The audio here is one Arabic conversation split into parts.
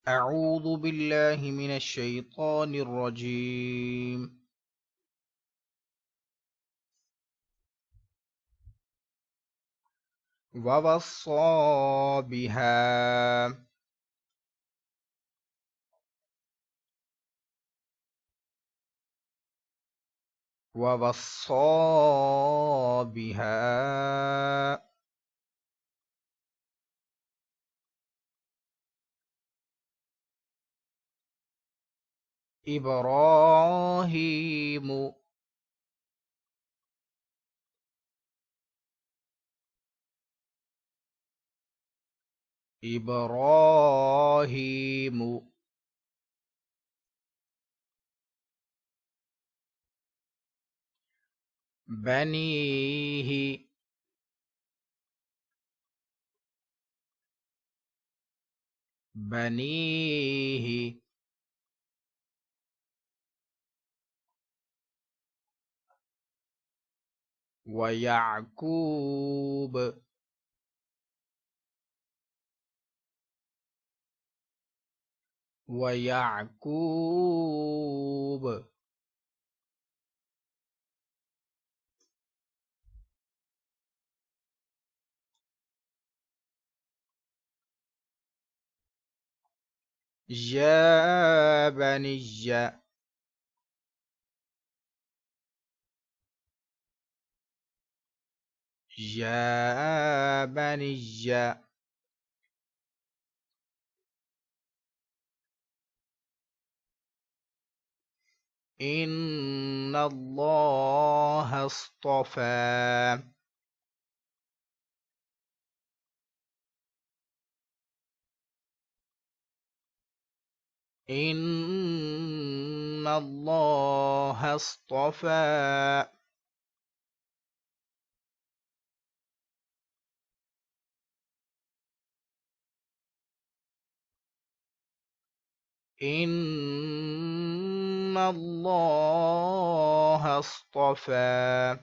أعوذ بالله من الشيطان الرجيم. ووصى بها ووصى بها إبراهيم إبراهيم بنيه بنيه ويعقوب ويعقوب يا بني يا بني إن الله اصطفى إن الله اصطفى إن الله اصطفى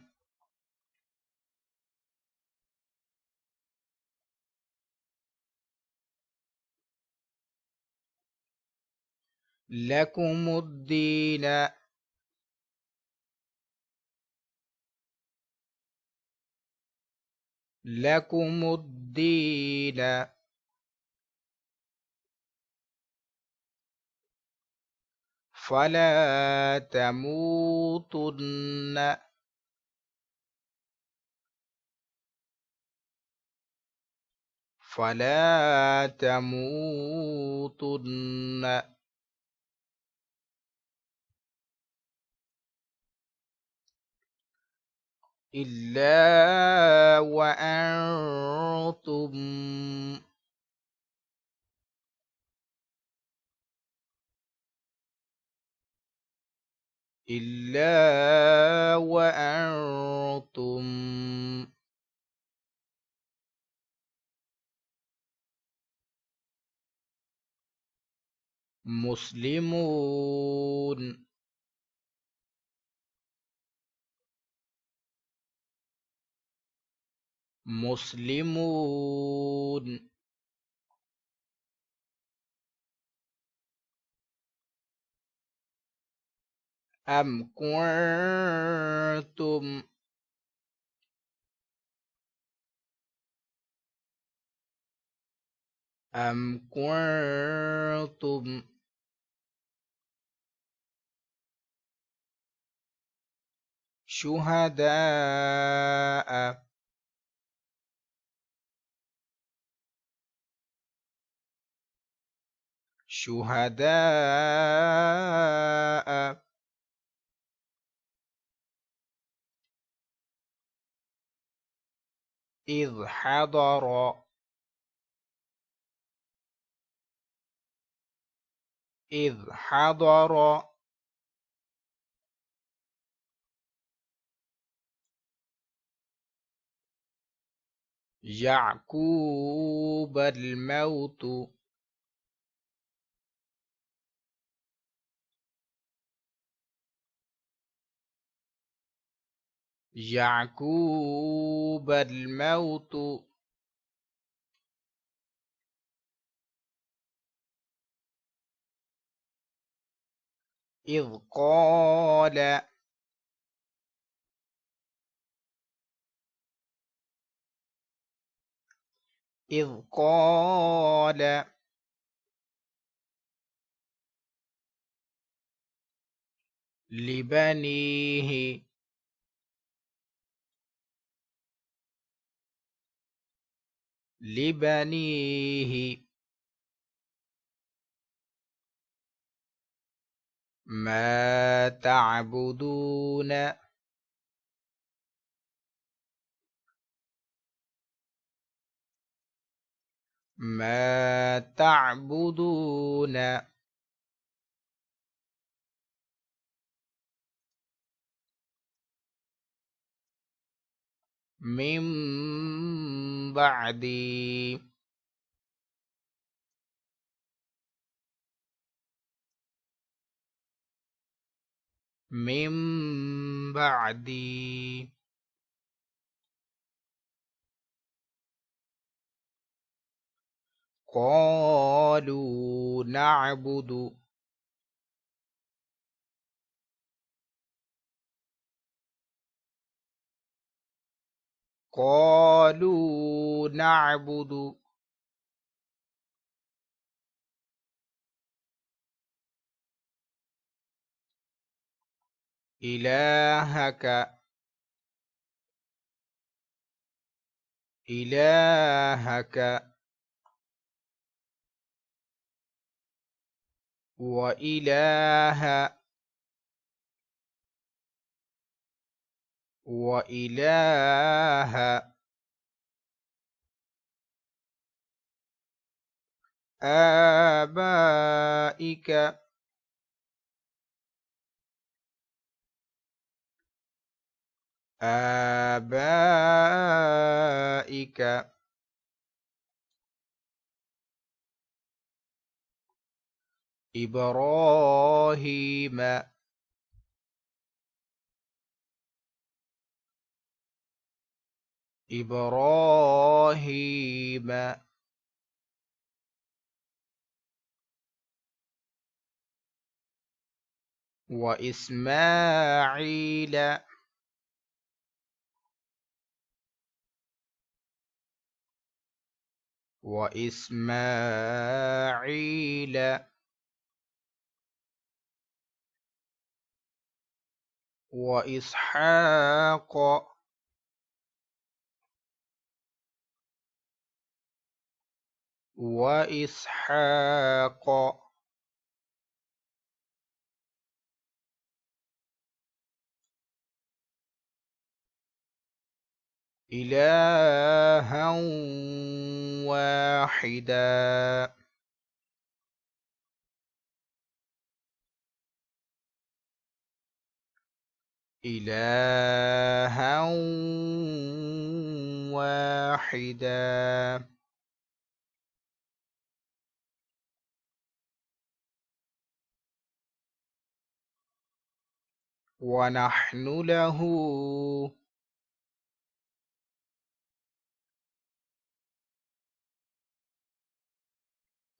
لكم الدين لكم الدين فلا تموتن فلا تموتن إلا وأنتم إلا وأنتم مسلمون مسلمون أم كنتم أم كنتم شهداء شهداء إذ حضر إذ حضر يعقوب الموت يعقوب الموت إذ قال إذ قال لبنيه ما تعبدون ما تعبدون من بعدي من بعدي قالوا نعبد قالوا نعبد إلهك إلهك وإله وإله آبائك آبائك إبراهيم إبراهيم وإسماعيل وإسماعيل وإسحاق وإسحاق إلها واحدا إلها واحدا ونحن له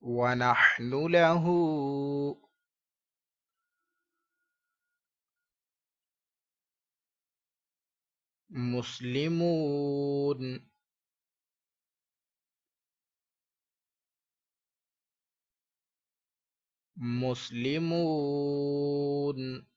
ونحن له مسلمون مسلمون